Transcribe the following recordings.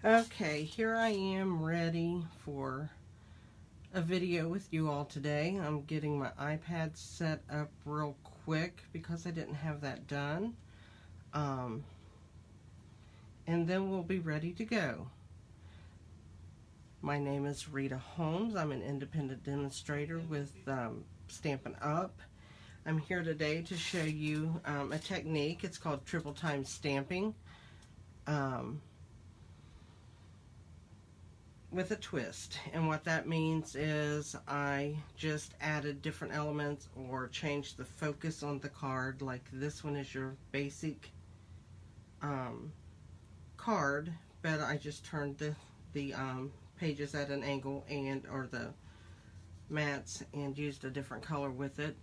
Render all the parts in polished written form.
Okay, here I am ready for a video with you all today. I'm getting my iPad set up real quick because I didn't have that done. And then we'll be ready to go. My name is Rita Holmes. I'm an independent demonstrator with Stampin' Up. I'm here today to show you a technique. It's called triple time stamping. With a twist, and what that means is I just added different elements or changed the focus on the card. Like this one is your basic card, but I just turned the pages at an angle or the mats and used a different color with it.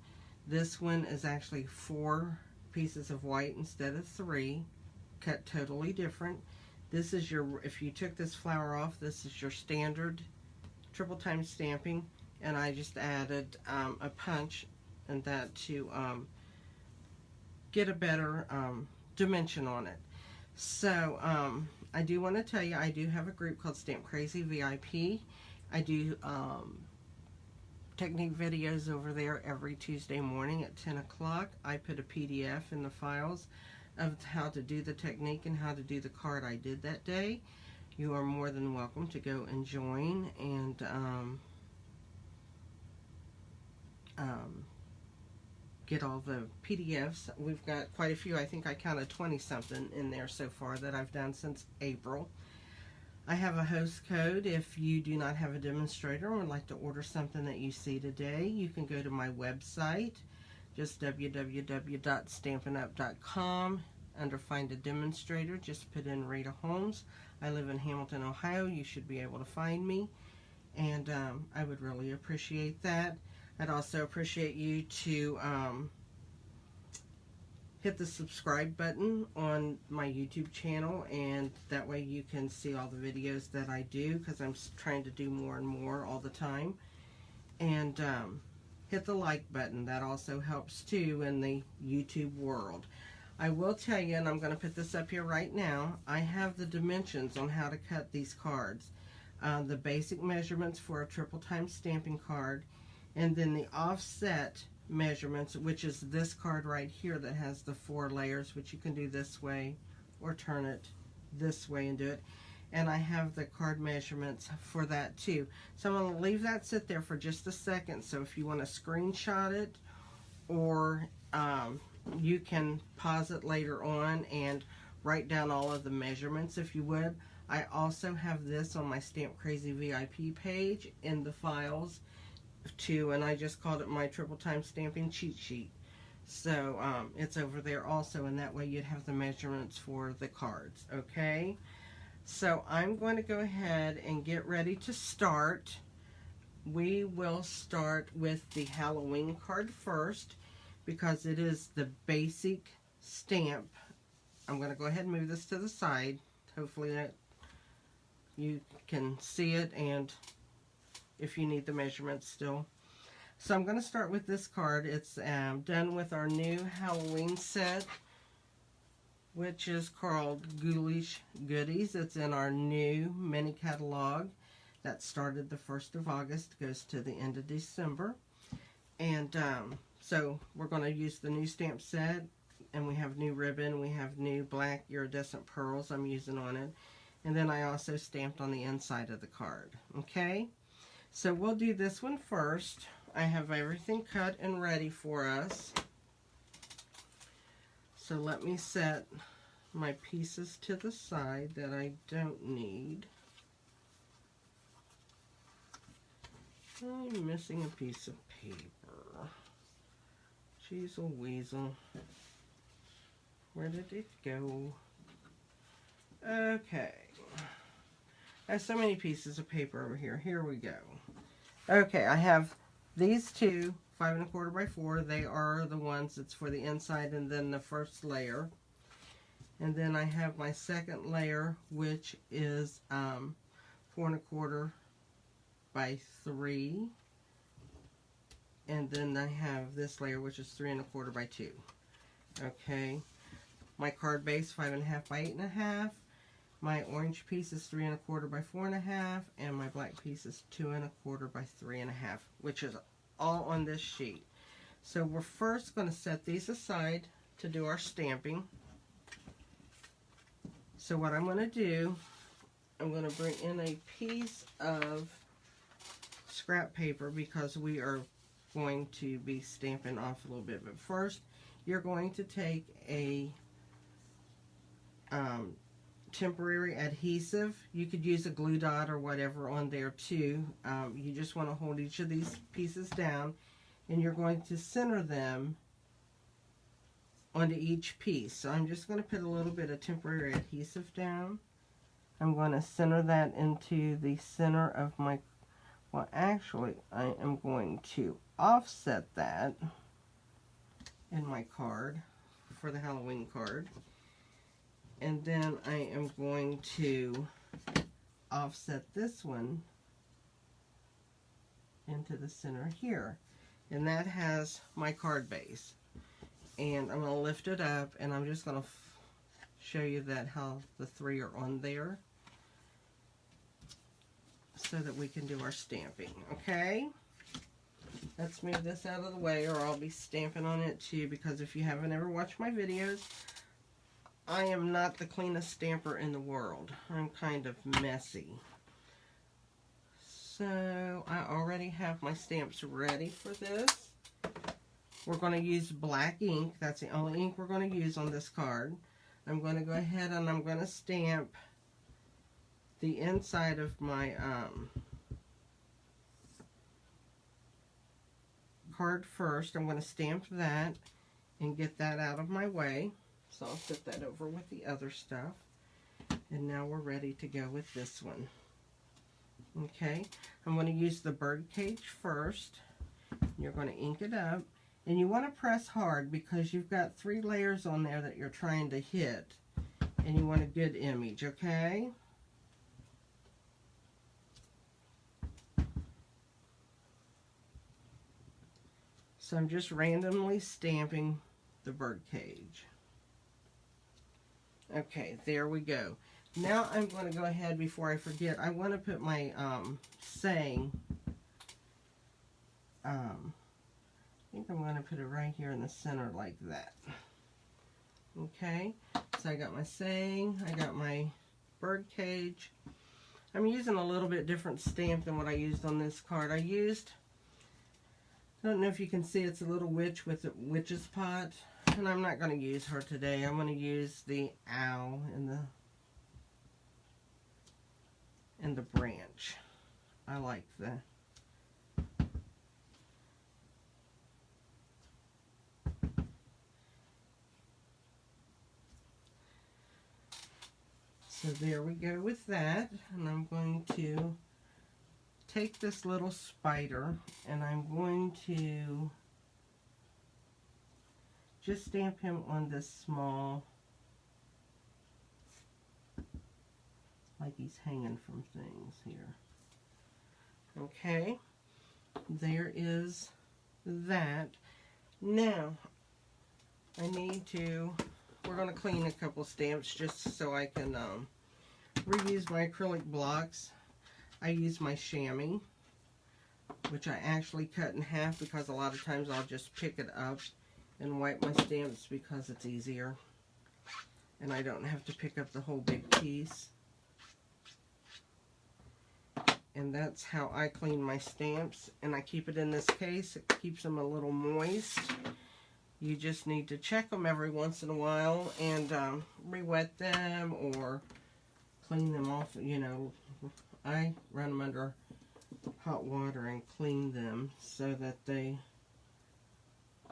This one is actually 4 pieces of white instead of 3, cut totally different. This is your, if you took this flower off, this is your standard triple time stamping, and I just added a punch and that to get a better dimension on it. So I do want to tell you, I do have a group called Stamp Crazy VIP. I do technique videos over there every Tuesday morning at 10 o'clock. I put a PDF in the files of how to do the technique and how to do the card I did that day. You are more than welcome to go and join and get all the PDFs. We've got quite a few. I think I counted 20 something in there so far that I've done since April. I have a host code. If you do not have a demonstrator or would like to order something that you see today, you can go to my website, just www.stampinup.com. Under Find a Demonstrator, just put in Rita Holmes. I live in Hamilton, Ohio. You should be able to find me, and I would really appreciate that. I'd also appreciate you to hit the subscribe button on my YouTube channel, and that way you can see all the videos that I do, because I'm trying to do more and more all the time. And hit the like button. That also helps too in the YouTube world. I will tell you, and I'm going to put this up here right now, I have the dimensions on how to cut these cards. The basic measurements for a triple time stamping card, and then the offset measurements, which is this card right here that has the 4 layers, which you can do this way or turn it this way and do it. And I have the card measurements for that too. So I'm going to leave that sit there for just a second. So if you want to screenshot it, or you can pause it later on and write down all of the measurements if you would. I also have this on my Stamp Crazy VIP page in the files too, and I just called it my triple time stamping cheat sheet. So it's over there also, and that way you'd have the measurements for the cards. Okay, so I'm going to go ahead and get ready to start. We will start with the Halloween card first, because it is the basic stamp. I'm going to go ahead and move this to the side. Hopefully you can see it, and if you need the measurements still. So I'm going to start with this card. It's done with our new Halloween set, which is called Ghoulish Goodies. It's in our new mini catalog that started the 1st of August, goes to the end of December. And so we're going to use the new stamp set, and we have new ribbon, we have new black iridescent pearls I'm using on it, and then I also stamped on the inside of the card. Okay, so we'll do this one first. I have everything cut and ready for us. So let me set my pieces to the side that I don't need. I'm missing a piece of paper. Jeez, a weasel. Where did it go? Okay. I have so many pieces of paper over here. Here we go. Okay, I have these two 5 1/4 by 4. They are the ones that's for the inside, and then the first layer. And then I have my second layer, which is 4 1/4 by 3. And then I have this layer, which is 3 1/4 by 2. Okay, my card base 5 1/2 by 8 1/2. My orange piece is 3 1/4 by 4 1/2, and my black piece is 2 1/4 by 3 1/2, which is all on this sheet. So we're first going to set these aside to do our stamping. So what I'm going to do, I'm going to bring in a piece of scrap paper because we are going to be stamping off a little bit. But first, you're going to take a temporary adhesive. You could use a glue dot or whatever on there too. You just want to hold each of these pieces down, and you're going to center them onto each piece. So I'm just going to put a little bit of temporary adhesive down. I'm going to center that into the center of my, well actually I am going to offset that in my card for the Halloween card. And then I am going to offset this one into the center here. And that has my card base. And I'm going to lift it up, and I'm just going to show you that how the 3 are on there so that we can do our stamping. Okay? Let's move this out of the way, or I'll be stamping on it too, because if you haven't ever watched my videos, I am not the cleanest stamper in the world. I'm kind of messy. So I already have my stamps ready for this. We're going to use black ink. That's the only ink we're going to use on this card. I'm going to go ahead and I'm going to stamp the inside of my card first. I'm going to stamp that and get that out of my way. So I'll put that over with the other stuff. And now we're ready to go with this one. Okay, I'm going to use the bird cage first. You're going to ink it up. And you want to press hard because you've got 3 layers on there that you're trying to hit. And you want a good image, okay? So I'm just randomly stamping the bird cage. Okay, there we go. Now I'm going to go ahead, before I forget, I want to put my saying. I think I'm going to put it right here in the center like that. Okay, so I got my saying, I got my bird cage. I'm using a little bit different stamp than what I used on this card. I don't know if you can see, it's a little witch with a witch's pot. And I'm not going to use her today. I'm going to use the owl and the branch. I like the so there we go with that. And I'm going to take this little spider and I'm going to just stamp him on this small, like he's hanging from things here. Okay, there is that. Now, we're going to clean a couple stamps just so I can reuse my acrylic blocks. I use my chamois, which I actually cut in half because a lot of times I'll just pick it up and wipe my stamps because it's easier and I don't have to pick up the whole big piece. And that's how I clean my stamps, and I keep it in this case. It keeps them a little moist. You just need to check them every once in a while and re-wet them or clean them off. You know, I run them under hot water and clean them so that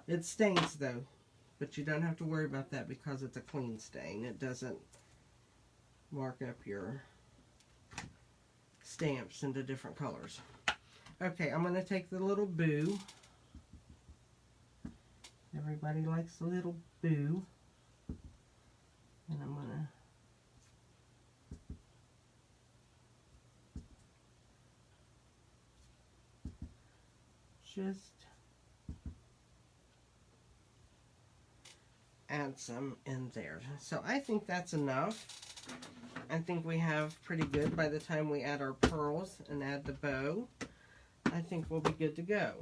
it stains though, but you don't have to worry about that because it's a clean stain. It doesn't mark up your stamps into different colors. Okay, I'm going to take the little boo. Everybody likes the little boo. And I'm going to just add some in there. So I think that's enough. I think we have pretty good. By the time we add our pearls and add the bow, I think we'll be good to go.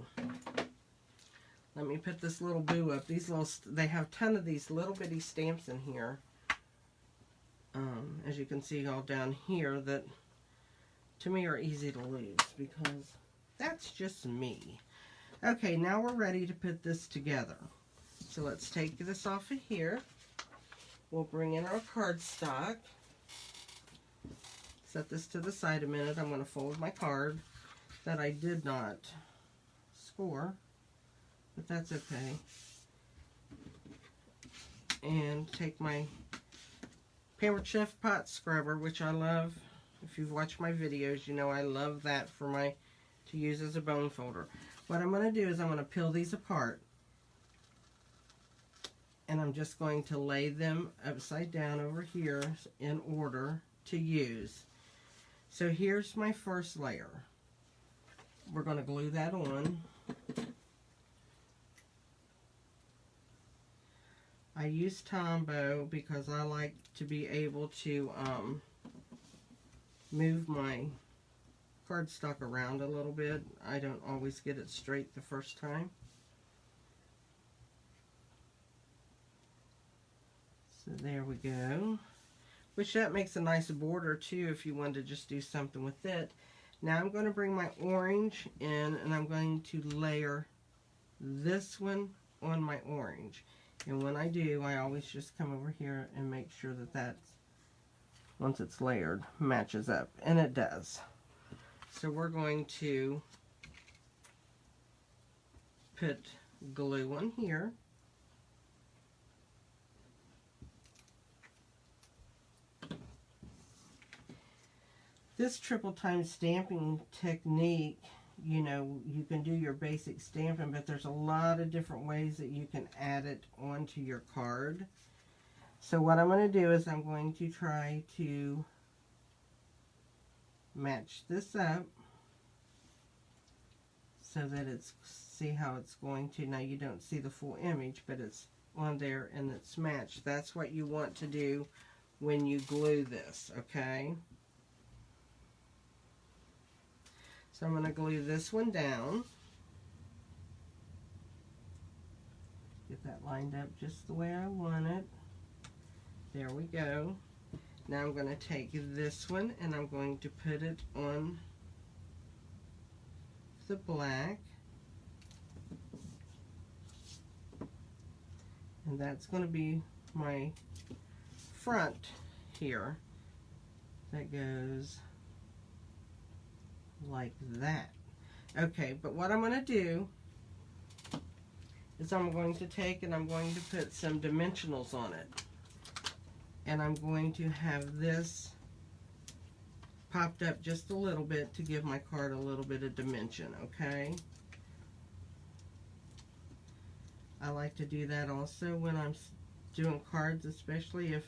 Let me put this little boo up. These little, they have a ton of these little bitty stamps in here. As you can see all down here, that to me are easy to lose because that's just me. Okay, now we're ready to put this together. So let's take this off of here. We'll bring in our cardstock. Set this to the side a minute. I'm going to fold my card that I did not score, but that's okay. And take my Pampered Chef pot scrubber, which I love. If you've watched my videos, you know I love that to use as a bone folder. What I'm going to do is I'm going to peel these apart, and I'm just going to lay them upside down over here in order to use. So here's my first layer. We're going to glue that on. I use Tombow because I like to be able to move my cardstock around a little bit. I don't always get it straight the first time. So there we go. Which that makes a nice border too if you want to just do something with it. Now I'm going to bring my orange in and I'm going to layer this one on my orange. And when I do, I always just come over here and make sure that that's, once it's layered, matches up. And it does. So we're going to put glue on here. This triple time stamping technique, you know, you can do your basic stamping, but there's a lot of different ways that you can add it onto your card. So what I'm going to do is I'm going to try to match this up so that it's, see how it's going to, now you don't see the full image, but it's on there and it's matched. That's what you want to do when you glue this, okay? So I'm going to glue this one down. Get that lined up just the way I want it. There we go. Now I'm going to take this one and I'm going to put it on the black. And that's going to be my front here. That goes like that. Okay, but what I'm going to do is I'm going to take and I'm going to put some dimensionals on it. And I'm going to have this popped up just a little bit to give my card a little bit of dimension, okay? I like to do that also when I'm doing cards, especially if,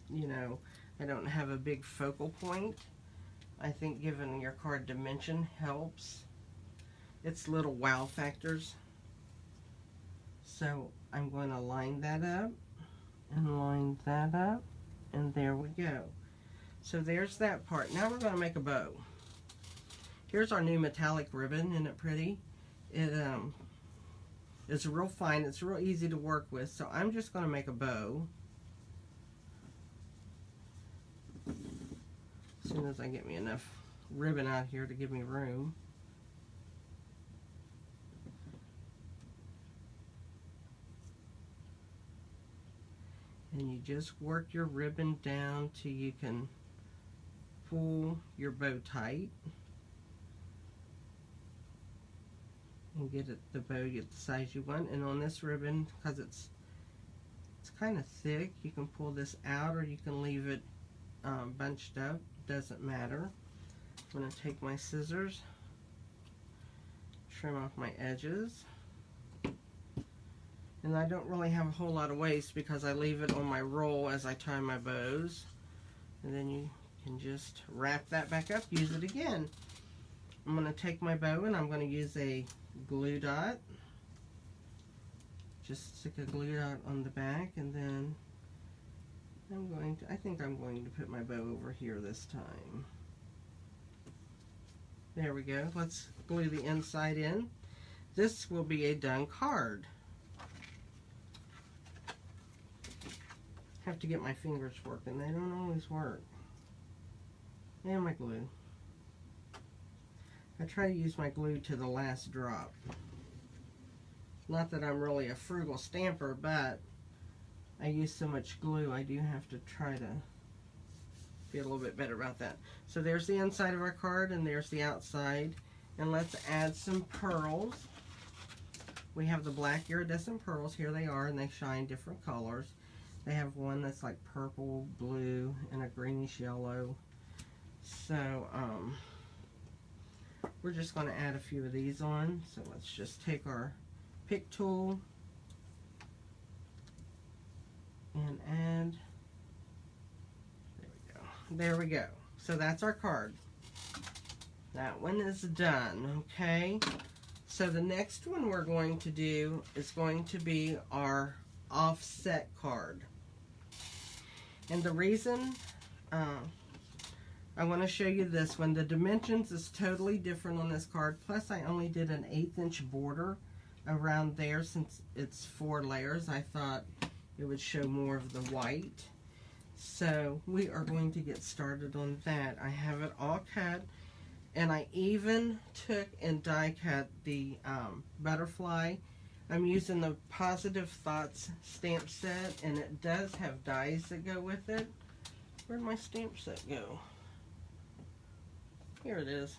you know, I don't have a big focal point. I think giving your card dimension helps. It's little wow factors. So I'm going to line that up and line that up, and there we go. So there's that part. Now we're going to make a bow. Here's our new metallic ribbon. Isn't it pretty? It's real fine. It's real easy to work with. So I'm just going to make a bow. As soon as I get me enough ribbon out here to give me room. And you just work your ribbon down till you can pull your bow tight. And get it, the bow get the size you want. And on this ribbon, because it's kind of thick, you can pull this out or you can leave it bunched up. Doesn't matter. I'm going to take my scissors, trim off my edges. And I don't really have a whole lot of waste because I leave it on my roll as I tie my bows. And then you can just wrap that back up, use it again. I'm going to take my bow and I'm going to use a glue dot. Just stick a glue dot on the back and then I think I'm going to put my bow over here this time. There we go. Let's glue the inside in. This will be a done card. Have to get my fingers working. They don't always work. And my glue. I try to use my glue to the last drop. Not that I'm really a frugal stamper, but I use so much glue, I do have to try to be a little bit better about that. So there's the inside of our card, and there's the outside. And let's add some pearls. We have the black iridescent pearls. Here they are, and they shine different colors. They have one that's like purple, blue, and a greenish yellow. So we're just going to add a few of these on. So let's just take our pick tool and add. There we go. There we go. So that's our card. That one is done. Okay. So the next one we're going to do is going to be our offset card. And the reason I want to show you this one, the dimensions is totally different on this card. Plus I only did an 1/8 inch border around there since it's 4 layers. I thought it would show more of the white. So we are going to get started on that. I have it all cut, and I even took and die cut the butterfly. I'm using the Positive Thoughts stamp set, and it does have dies that go with it. Where'd my stamp set go? Here it is.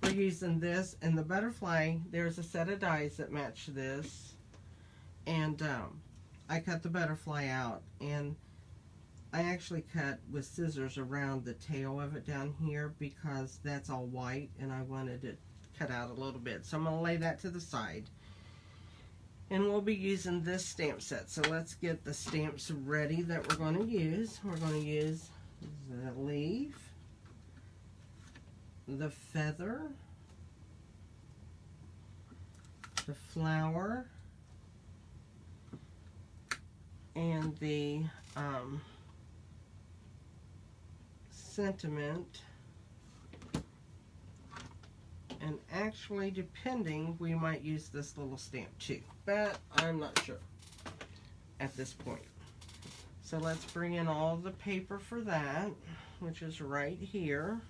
We're using this, and the butterfly, there's a set of dies that match this. And I cut the butterfly out, and I actually cut with scissors around the tail of it down here because that's all white, and I wanted it cut out a little bit. So I'm going to lay that to the side. And we'll be using this stamp set. So let's get the stamps ready that we're going to use. We're going to use the leaf, the feather, the flower, and the sentiment. And actually, depending, we might use this little stamp too, but I'm not sure at this point. So let's bring in all the paper for that, which is right here.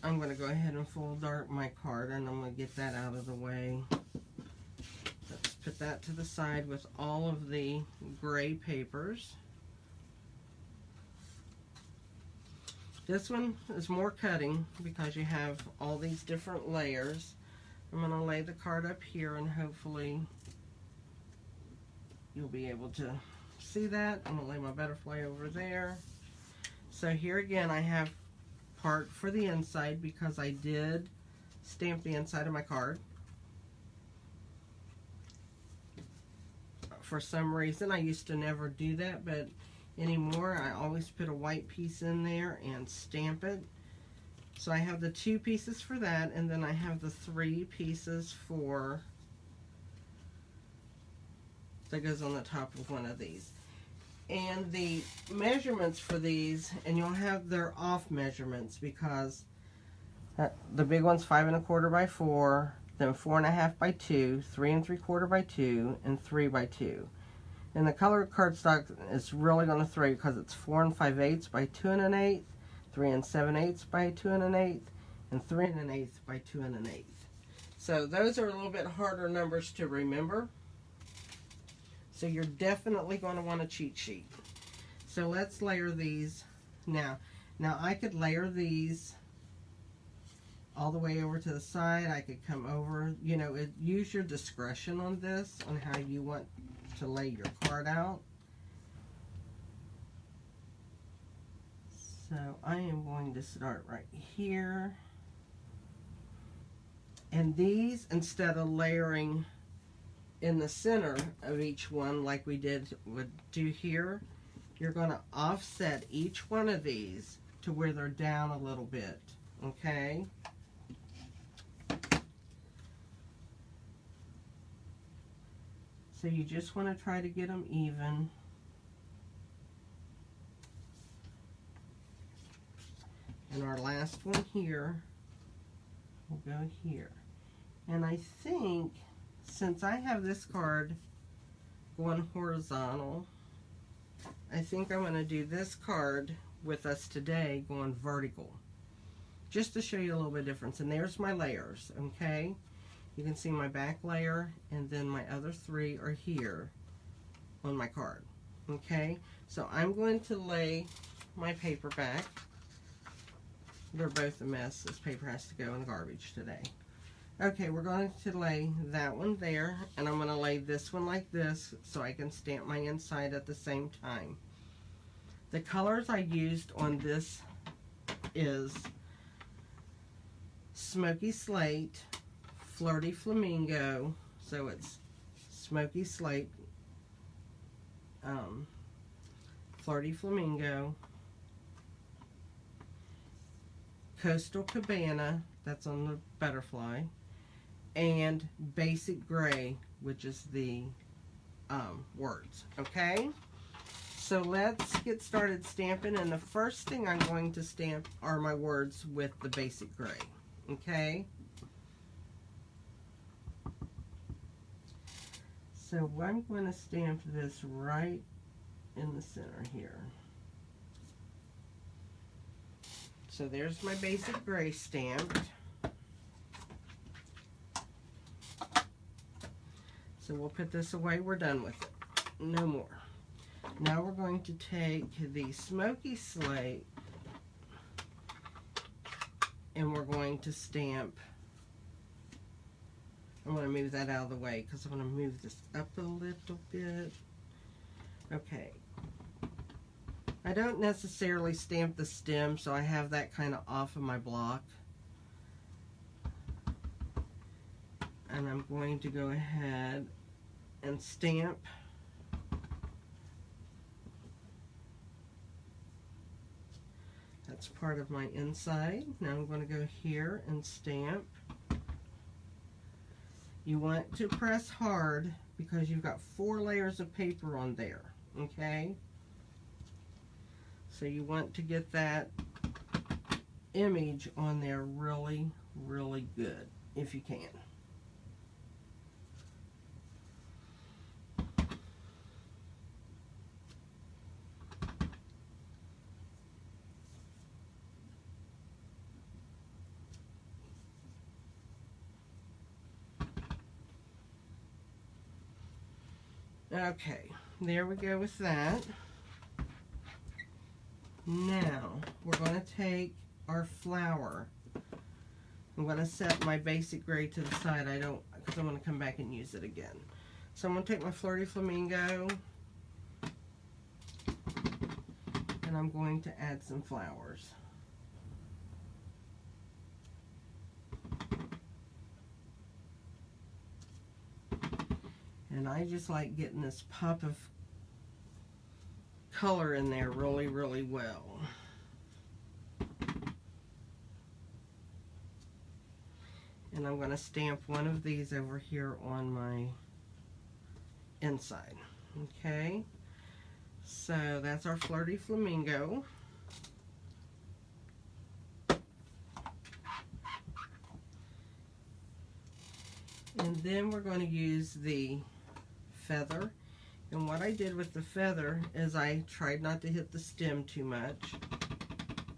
I'm going to go ahead and fold dart my card, and I'm going to get that out of the way. Let's put that to the side with all of the gray papers. This one is more cutting because you have all these different layers. I'm going to lay the card up here, and hopefully you'll be able to see that. I'm going to lay my butterfly over there. So here again I have part for the inside because I did stamp the inside of my card. For some reason I used to never do that, but anymore I always put a white piece in there and stamp it. So I have the 2 pieces for that, and then I have the 3 pieces for that goes on the top of one of these. And the measurements for these, and you'll have their off measurements because the big one's 5 1/4 by 4, then 4 1/2 by 2, 3 3/4 by 2, and 3 by 2. And the color cardstock is really going to throw you because it's 4 5/8 by 2 1/8, 3 7/8 by 2 1/8, and 3 1/8 by 2 1/8. So those are a little bit harder numbers to remember. So you're definitely going to want a cheat sheet. So let's layer these now. Now I could layer these all the way over to the side. I could come over, you know, use your discretion on this, on how you want to lay your card out. So I am going to start right here. And these, instead of layering in the center of each one like we would do here, you're going to offset each one of these to where they're down a little bit, okay? So you just want to try to get them even. And our last one here will go here. And I think, since I have this card going horizontal, I think I'm going to do this card with us today going vertical, just to show you a little bit of difference. And there's my layers, okay? You can see my back layer, and then my other three are here on my card, okay? So I'm going to lay my paper back. They're both a mess. This paper has to go in the garbage today. Okay, we're going to lay that one there, and I'm going to lay this one like this so I can stamp my inside at the same time. The colors I used on this is Smoky Slate, Flirty Flamingo, so it's Smoky Slate, Flirty Flamingo, Coastal Cabana, that's on the butterfly, and Basic Gray, which is the words, okay? So let's get started stamping, and the first thing I'm going to stamp are my words with the Basic Gray, okay? So I'm going to stamp this right in the center here. So there's my Basic Gray stamped. So we'll put this away. We're done with it. No more. Now we're going to take the Smoky Slate and we're going to stamp. I'm going to move that out of the way because I'm going to move this up a little bit. Okay. I don't necessarily stamp the stem, so I have that kind of off of my block. And I'm going to go ahead and stamp. That's part of my inside. Now I'm going to go here and stamp. You want to press hard because you've got 4 layers of paper on there, okay? So you want to get that image on there really, really good, if you can. Okay, there we go with that. Now, we're going to take our flower. I'm going to set my Basic Gray to the side. Because I'm going to come back and use it again. So I'm going to take my Flirty Flamingo. And I'm going to add some flowers. And I just like getting this pop of color in there really, really well. And I'm going to stamp one of these over here on my inside. Okay, so that's our Flirty Flamingo. And then we're going to use the feather. And what I did with the feather is I tried not to hit the stem too much.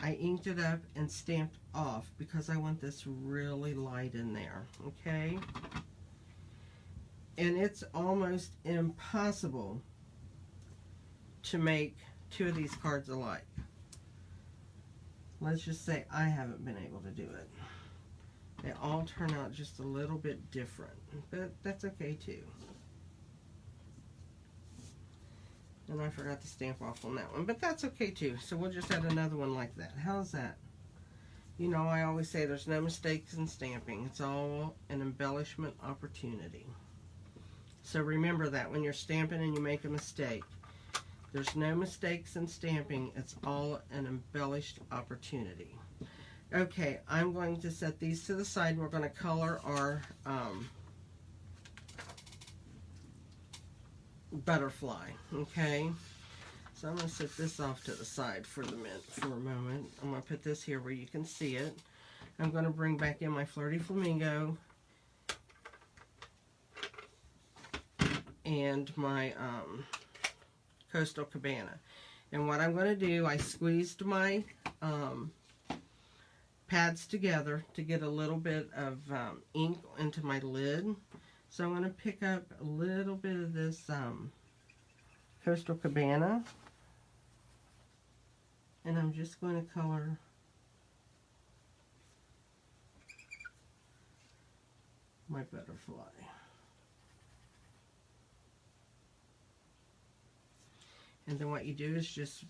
I inked it up and stamped off because I want this really light in there, okay? And it's almost impossible to make 2 of these cards alike. Let's just say I haven't been able to do it. They all turn out just a little bit different, but that's okay too. And I forgot to stamp off on that one, but that's okay too. So we'll just add another one like that. How's that? You know, I always say there's no mistakes in stamping. It's all an embellishment opportunity. So remember that when you're stamping and you make a mistake, there's no mistakes in stamping. It's all an embellished opportunity. Okay, I'm going to set these to the side. We're going to color our butterfly. Okay, so I'm going to set this off to the side for a moment. I'm going to put this here where you can see it. I'm going to bring back in my Flirty Flamingo and my Coastal Cabana. And what I'm going to do, I squeezed my pads together to get a little bit of ink into my lid. So I'm going to pick up a little bit of this Coastal Cabana, and I'm just going to color my butterfly. And then what you do is just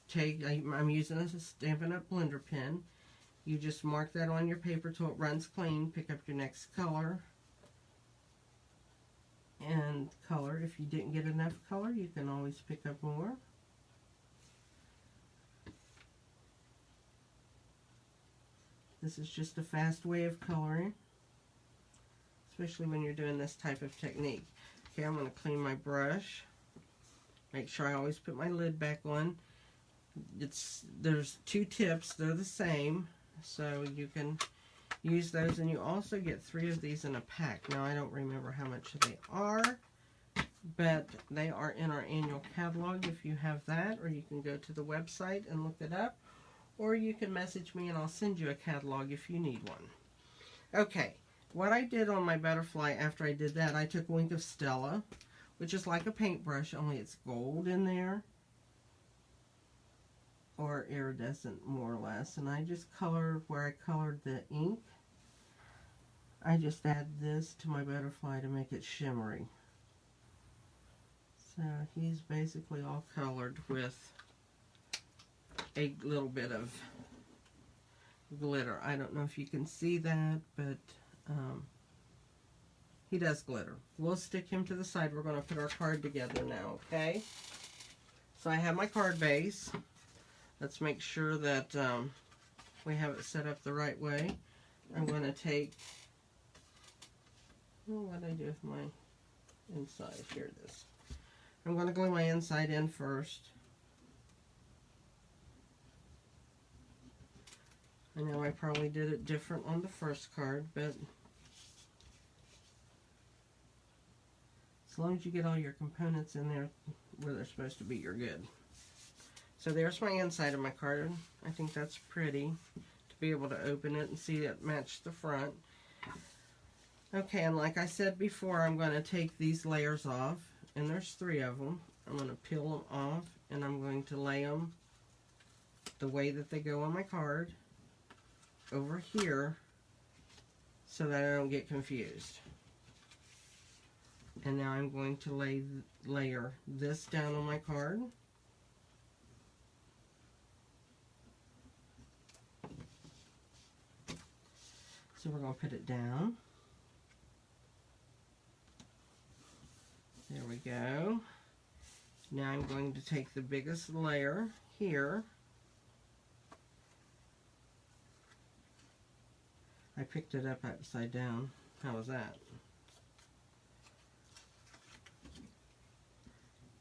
take, I'm using a Stampin' Up! Blender pen. You just mark that on your paper till it runs clean. Pick up your next color and color. If you didn't get enough color, you can always pick up more. This is just a fast way of coloring, especially when you're doing this type of technique. Okay, I'm going to clean my brush. Make sure I always put my lid back on. There's two tips, they're the same, so you can use those, and you also get 3 of these in a pack. Now I don't remember how much they are, but they are in our annual catalog if you have that, or you can go to the website and look it up, or you can message me and I'll send you a catalog if you need one. Okay, what I did on my butterfly after I did that, I took Wink of Stella, which is like a paintbrush, only it's gold in there, or iridescent more or less, and I just colored where I colored the ink. I just add this to my butterfly to make it shimmery. So he's basically all colored with a little bit of glitter. I don't know if you can see that, but he does glitter. We'll stick him to the side. We're going to put our card together now, okay? So I have my card base. Let's make sure that we have it set up the right way. I'm going to take, what did I do with my inside? Here it is. I'm going to glue my inside in first. I know I probably did it different on the first card, but as long as you get all your components in there where they're supposed to be, you're good. So there's my inside of my card. I think that's pretty to be able to open it and see it match the front. Okay, and like I said before, I'm going to take these layers off, and there's 3 of them. I'm going to peel them off, and I'm going to lay them the way that they go on my card over here so that I don't get confused. And now I'm going to layer this down on my card. So we're going to put it down. There we go. Now I'm going to take the biggest layer here. I picked it up upside down. How was that?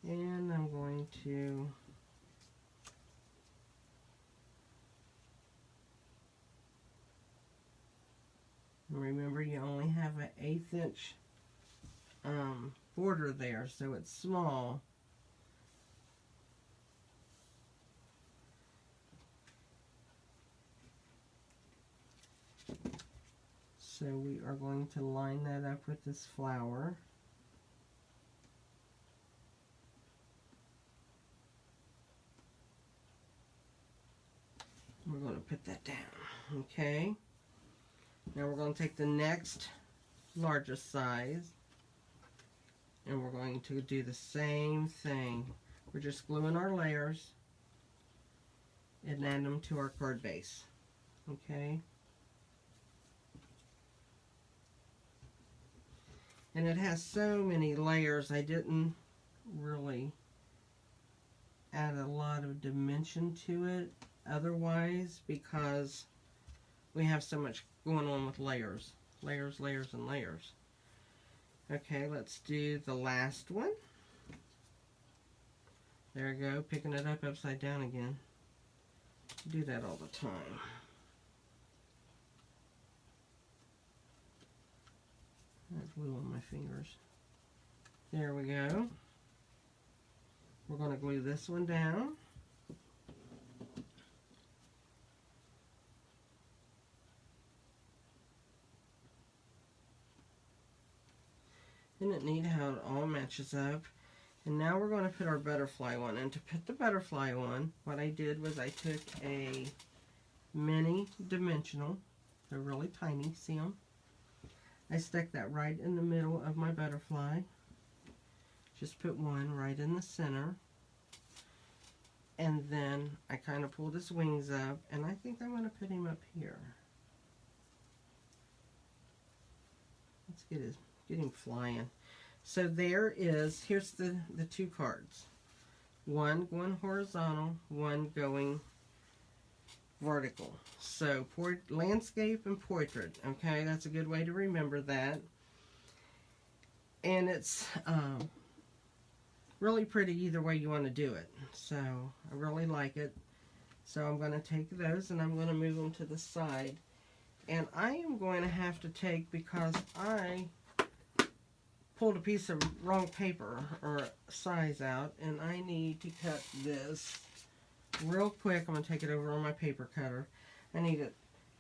And I'm going to remember you only have an 1/8 inch border there, so it's small. So we are going to line that up with this flower. We're going to put that down, okay? Now we're going to take the next largest size, and we're going to do the same thing. We're just gluing our layers and add them to our card base, okay? And it has so many layers, I didn't really add a lot of dimension to it otherwise, because we have so much going on with layers. Layers, layers, and layers. Okay, let's do the last one. There we go, picking it up upside down again. Do that all the time. There's glue on my fingers. There we go. We're going to glue this one down. Isn't it neat how it all matches up? And now we're going to put our butterfly one. And to put the butterfly on, what I did was I took a mini dimensional. They're really tiny, see them? I stuck that right in the middle of my butterfly. Just put one right in the center. And then I kind of pulled his wings up, and I think I'm going to put him up here. Let's get him flying. So there is, here's the two cards. One going horizontal, one going vertical. So landscape and portrait, okay? That's a good way to remember that. And it's really pretty either way you want to do it. So I really like it. So I'm going to take those and I'm going to move them to the side. And I am going to have to take, because I pulled a piece of wrong paper or size out, and I need to cut this real quick. I'm going to take it over on my paper cutter. I need it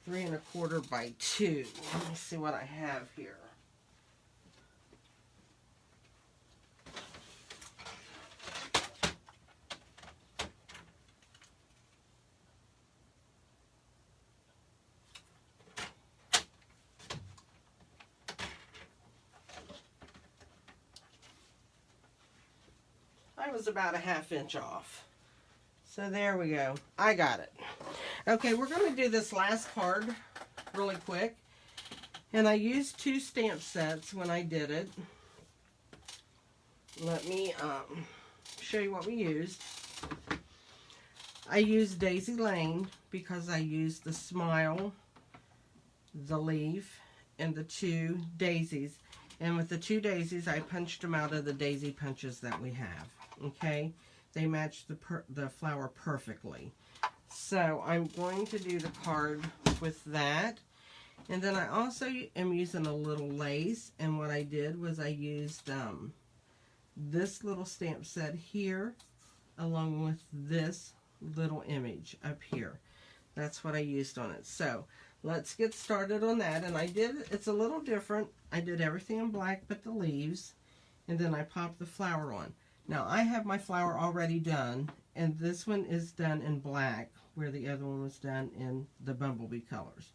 3 1/4 by 2. Let me see what I have here. I was about a 1/2 inch off. So there we go. I got it. Okay, we're going to do this last card really quick. And I used 2 stamp sets when I did it. Let me show you what we used. I used Daisy Lane because I used the smile, the leaf, and the 2 daisies. And with the 2 daisies, I punched them out of the daisy punches that we have. Okay? They match the flower perfectly. So I'm going to do the card with that. And then I also am using a little lace. And what I did was I used this little stamp set here along with this little image up here. That's what I used on it. So let's get started on that. And it's a little different. I did everything in black but the leaves. And then I popped the flower on. Now I have my flower already done. And this one is done in black, where the other one was done in the bumblebee colors.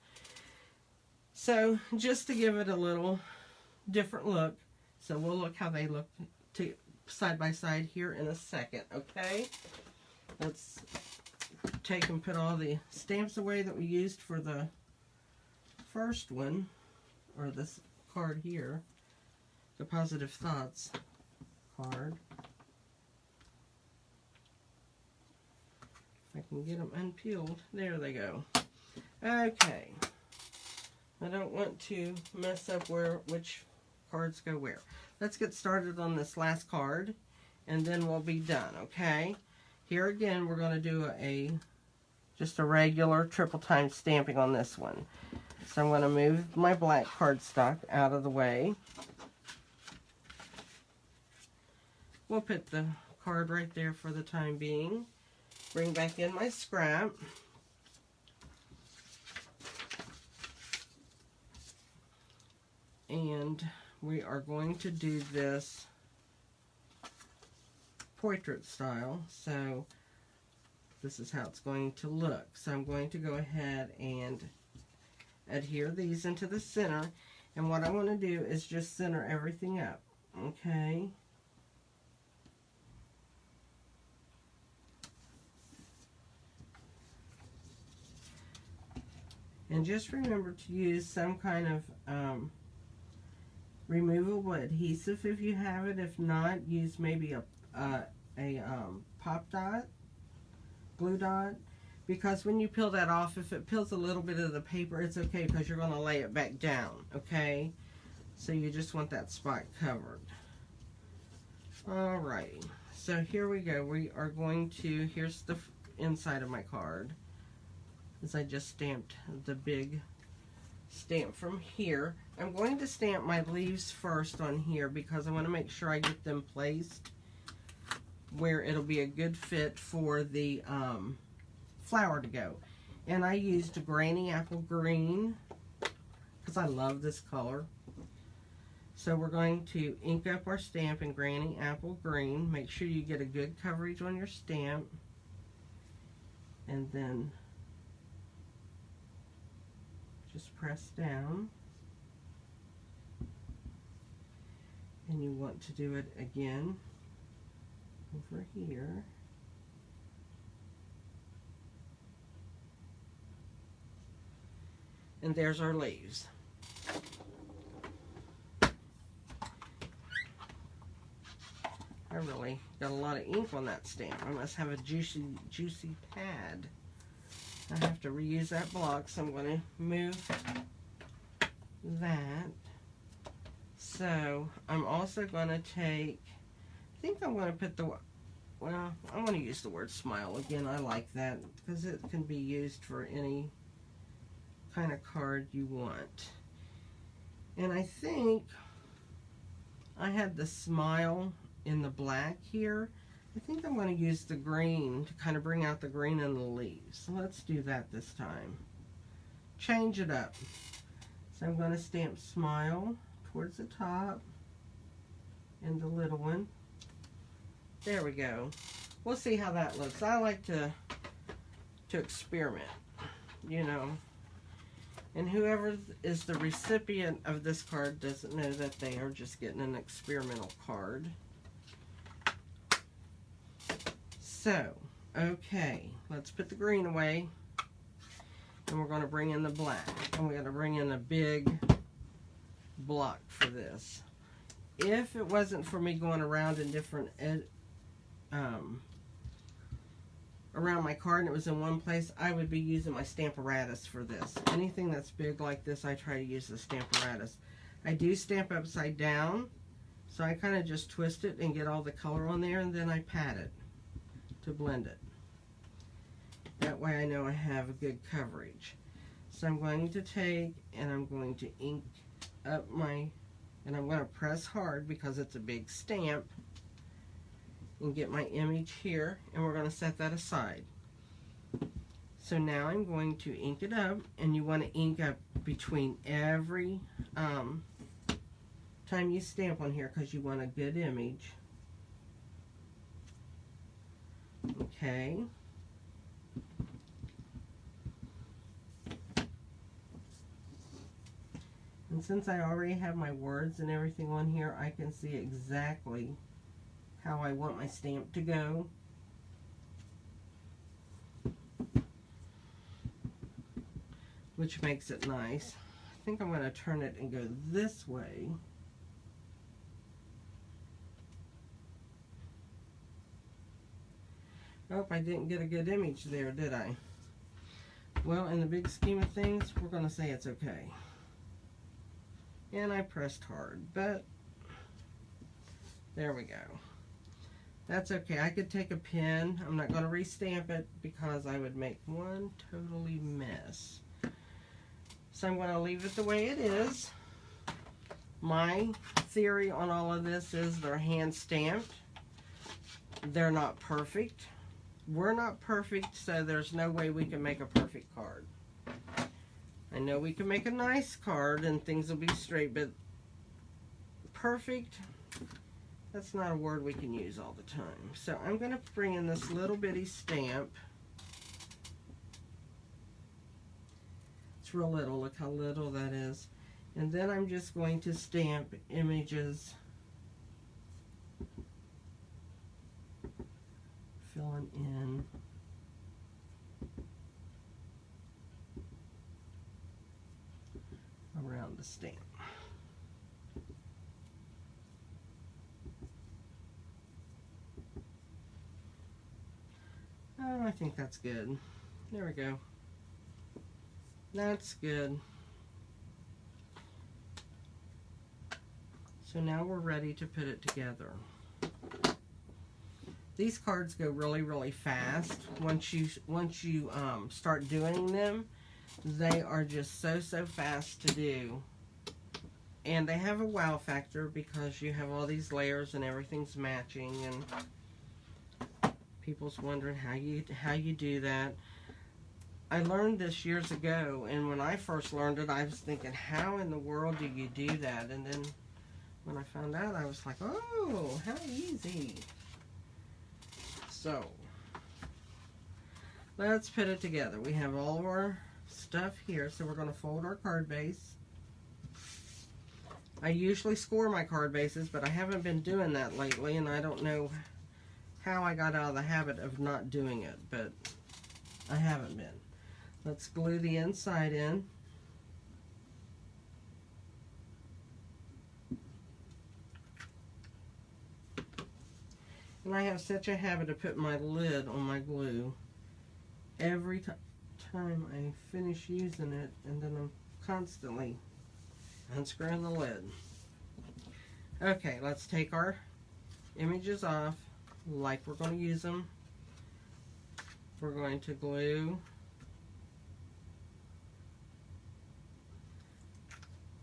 So just to give it a little different look. So we'll look how they look side by side here in a second, okay? Let's take and put all the stamps away that we used for the first one, or this card here, the Positive Thoughts card. I can get them unpeeled. There they go. Okay. I don't want to mess up which cards go where. Let's get started on this last card, and then we'll be done, okay? Here again, we're going to do just a regular triple time stamping on this one. So I'm going to move my black cardstock out of the way. We'll put the card right there for the time being. Bring back in my scrap. And we are going to do this portrait style. So this is how it's going to look. So I'm going to go ahead and adhere these into the center. And what I want to do is just center everything up. Okay. And just remember to use some kind of removable adhesive if you have it. If not, use maybe a pop dot, glue dot. Because when you peel that off, if it peels a little bit of the paper, it's okay because you're going to lay it back down, okay? So you just want that spot covered. Alrighty, so here we go. We are going to, here's the inside of my card, as I just stamped the big stamp from here. I'm going to stamp my leaves first on here because I want to make sure I get them placed where it'll be a good fit for the flower to go. And I used Granny Apple Green because I love this color. So we're going to ink up our stamp in Granny Apple Green. Make sure you get a good coverage on your stamp. And then just press down. And you want to do it again over here. And there's our leaves. I really got a lot of ink on that stamp. I must have a juicy pad. I have to reuse that block, so I'm going to move that. So I'm also going to take, I think I'm going to put the, well, I'm going to use the word smile again. I like that because it can be used for any kind of card you want. And I think I had the smile in the black here. I think I'm going to use the green to kind of bring out the green in the leaves. So let's do that this time. Change it up. So I'm going to stamp smile towards the top and the little one. There we go. We'll see how that looks. I like to experiment, you know. And whoever is the recipient of this card doesn't know that they are just getting an experimental card. So, okay, let's put the green away. And we're going to bring in the black. And we're going to bring in a big block for this. If it wasn't for me going around in different around my card and it was in one place, I would be using my Stamparatus for this. Anything that's big like this, I try to use the Stamparatus. I do stamp upside down, so I kind of just twist it and get all the color on there, and then I pat it to blend it. That way I know I have a good coverage. So I'm going to take and I'm going to ink up my, and I'm going to press hard because it's a big stamp, and get my image here, and we're going to set that aside. So now I'm going to ink it up, and you want to ink up between every time you stamp on here because you want a good image. Okay. And since I already have my words and everything on here, I can see exactly how I want my stamp to go. Which makes it nice. I think I'm going to turn it and go this way. Oh, I didn't get a good image there, did I? Well, in the big scheme of things, we're going to say it's okay. And I pressed hard, but there we go. That's okay. I could take a pen. I'm not going to restamp it because I would make one totally mess. So I'm going to leave it the way it is. My theory on all of this is they're hand stamped. They're not perfect. We're not perfect, so there's no way we can make a perfect card. I know we can make a nice card and things will be straight, but perfect, that's not a word we can use all the time. So I'm going to bring in this little bitty stamp. It's real little. Look how little that is. And then I'm just going to stamp images, filling in. Around the stamp. Oh, I think that's good. There we go. That's good. So now we're ready to put it together. These cards go really, really fast. Once you start doing them, they are just so fast to do. And they have a wow factor because you have all these layers and everything's matching, and people's wondering how you do that. I learned this years ago, and when I first learned it, I was thinking, how in the world do you do that? And then when I found out, I was like, oh, how easy. So, let's put it together. We have all of our stuff here, so we're going to fold our card base. I usually score my card bases, but I haven't been doing that lately, and I don't know how I got out of the habit of not doing it, but I haven't been. Let's glue the inside in. And I have such a habit of putting my lid on my glue every time I finish using it, and then I'm constantly unscrewing the lid. Okay, let's take our images off like we're going to use them. We're going to glue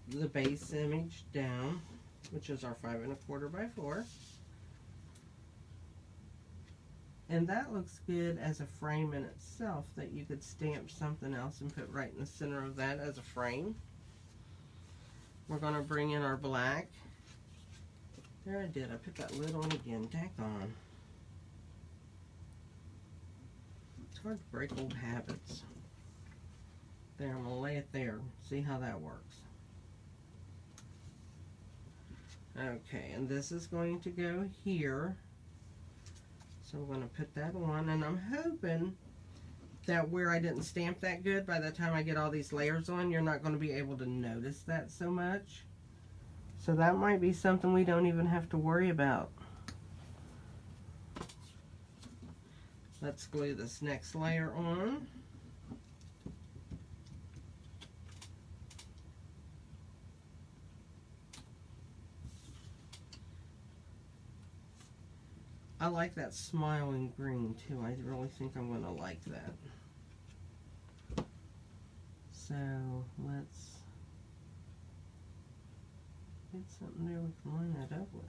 the base image down, which is our 5 1/4 by 4. And that looks good as a frame in itself, that you could stamp something else and put right in the center of that as a frame. We're going to bring in our black. There, I did. I put that lid on again. Daggone. It's hard to break old habits. There, I'm going to lay it there. See how that works. Okay, and this is going to go here. So I'm going to put that on, and I'm hoping that where I didn't stamp that good, by the time I get all these layers on, you're not going to be able to notice that so much. So that might be something we don't even have to worry about. Let's glue this next layer on. I like that smiling green too. I really think I'm going to like that. So let's get something there we can line that up with.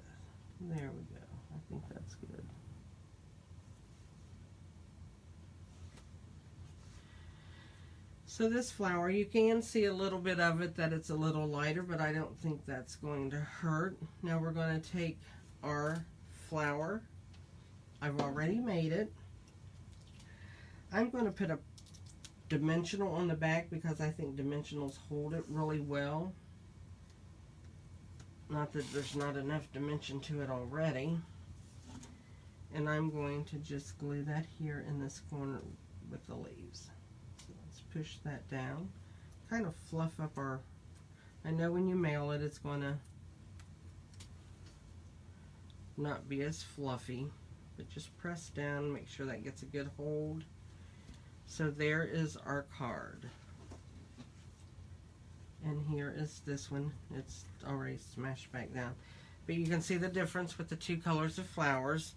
There we go. I think that's good. So this flower, you can see a little bit of it that it's a little lighter, but I don't think that's going to hurt. Now we're going to take our flower. I've already made it. I'm going to put a dimensional on the back because I think dimensionals hold it really well. Not that there's not enough dimension to it already. And I'm going to just glue that here in this corner with the leaves. So let's push that down. Kind of fluff up our... I know when you mail it, it's going to not be as fluffy. But just press down, make sure that gets a good hold. So there is our card. And here is this one. It's already smashed back down. But you can see the difference with the two colors of flowers.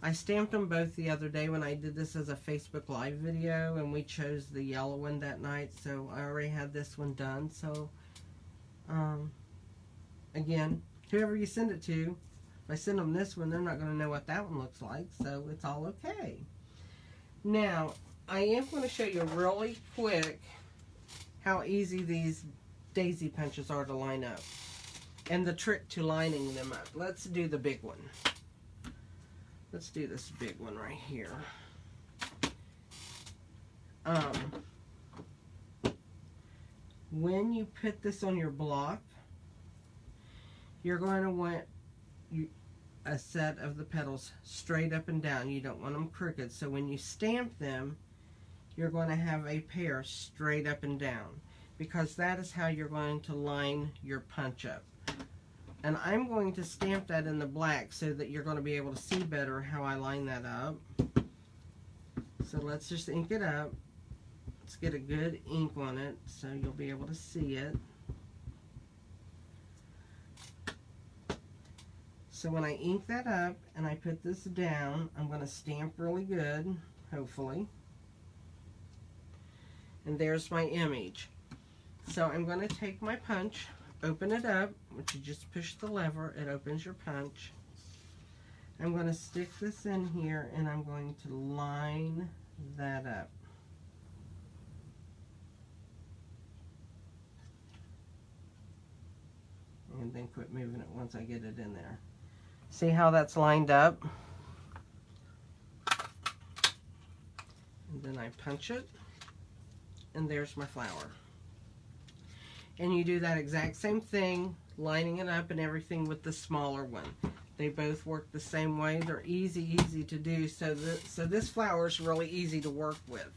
I stamped them both the other day when I did this as a Facebook Live video, and we chose the yellow one that night, so I already had this one done. So, again, whoever you send it to, if I send them this one, they're not going to know what that one looks like, so it's all okay. Now, I am going to show you really quick how easy these daisy punches are to line up, and the trick to lining them up. Let's do the big one. Let's do this big one right here. When you put this on your block, you're going to want a set of the petals straight up and down. You don't want them crooked. So when you stamp them, you're going to have a pair straight up and down, because that is how you're going to line your punch up. And I'm going to stamp that in the black so that you're going to be able to see better how I line that up. So let's just ink it up. Let's get a good ink on it so you'll be able to see it. So when I ink that up and I put this down, I'm going to stamp really good, hopefully. And there's my image. So I'm going to take my punch, open it up, which you just push the lever, it opens your punch. I'm going to stick this in here and I'm going to line that up. And then quit moving it once I get it in there. See how that's lined up? And then I punch it, and there's my flower. And you do that exact same thing, lining it up and everything with the smaller one. They both work the same way. They're easy to do. So this flower is really easy to work with.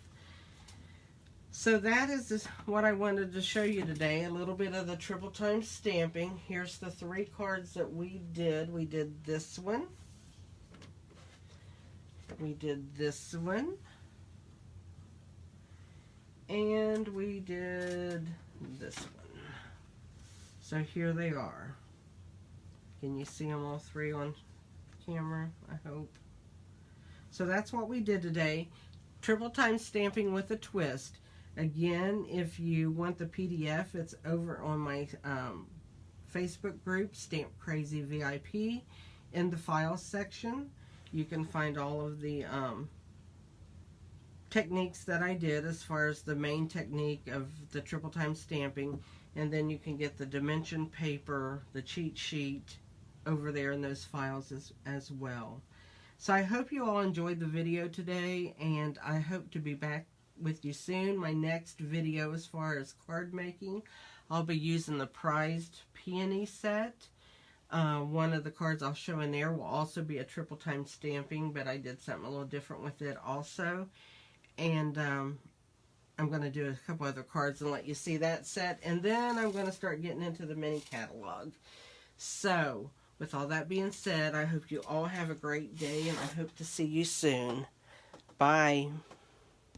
So that is what I wanted to show you today, a little bit of the triple time stamping. Here's the 3 cards that we did. We did this one. We did this one. And we did this one. So here they are. Can you see them all 3 on camera? I hope. So that's what we did today. Triple time stamping with a twist. Again, if you want the PDF, it's over on my Facebook group, Stamp Crazy VIP. In the files section, you can find all of the techniques that I did as far as the main technique of the triple time stamping. And then you can get the dimension paper, the cheat sheet over there in those files as well. So I hope you all enjoyed the video today, and I hope to be back with you soon. My next video as far as card making, I'll be using the prized peony set. One of the cards I'll show in there will also be a triple time stamping, but I did something a little different with it also. And I'm going to do a couple other cards and let you see that set, and then I'm going to start getting into the mini catalog. So with all that being said, I hope you all have a great day, and I hope to see you soon. Bye.